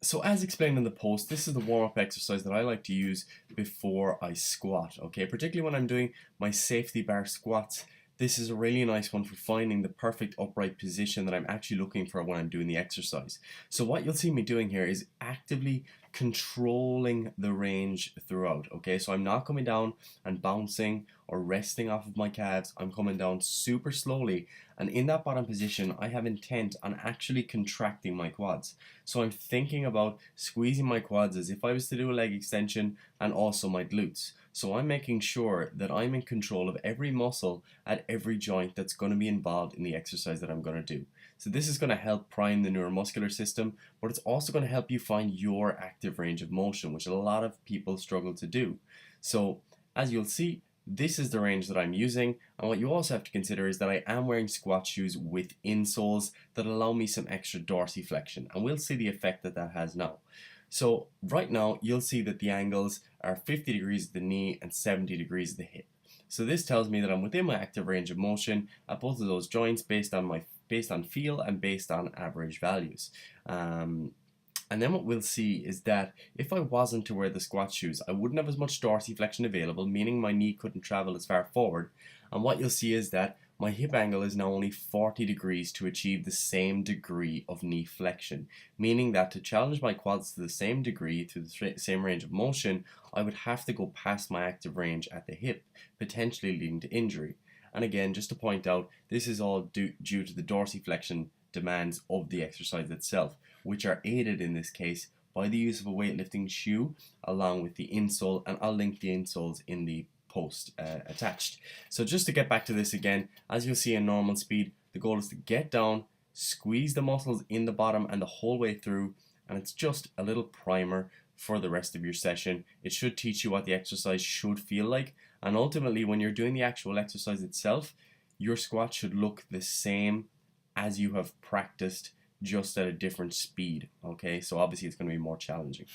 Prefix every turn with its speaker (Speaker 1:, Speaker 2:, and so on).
Speaker 1: So as explained in the post, this is the warm-up exercise that I like to use before I squat, okay? Particularly when I'm doing my safety bar squats. This is a really nice one for finding the perfect upright position that I'm actually looking for when I'm doing the exercise. So what you'll see me doing here is actively controlling the range throughout, okay? So I'm not coming down and bouncing or resting off of my calves. I'm coming down super slowly, and in that bottom position I have intent on actually contracting my quads. So I'm thinking about squeezing my quads as if I was to do a leg extension, and also my glutes. So I'm making sure that I'm in control of every muscle at every joint that's going to be involved in the exercise that I'm going to do. So this is going to help prime the neuromuscular system, but it's also going to help you find your active range of motion, which a lot of people struggle to do. So as you'll see, this is the range that I'm using, and what you also have to consider is that I am wearing squat shoes with insoles that allow me some extra dorsiflexion, and we'll see the effect that that has now. So right now you'll see that the angles are 50 degrees at the knee and 70 degrees at the hip. So this tells me that I'm within my active range of motion at both of those joints based on feel and based on average values. And then what we'll see is that if I wasn't to wear the squat shoes, I wouldn't have as much dorsiflexion available, meaning my knee couldn't travel as far forward. And what you'll see is that my hip angle is now only 40 degrees to achieve the same degree of knee flexion, meaning that to challenge my quads to the same degree through the same range of motion, I would have to go past my active range at the hip, potentially leading to injury. And again, just to point out, this is all due to the dorsiflexion demands of the exercise itself, which are aided in this case by the use of a weightlifting shoe along with the insole, and I'll link the insoles in the post attached. So just to get back to this again, as you'll see in normal speed, the goal is to get down, squeeze the muscles in the bottom and the whole way through, and it's just a little primer for the rest of your session. It should teach you what the exercise should feel like, and ultimately when you're doing the actual exercise itself, your squat should look the same as you have practiced, just at a different speed. Okay, so obviously it's going to be more challenging.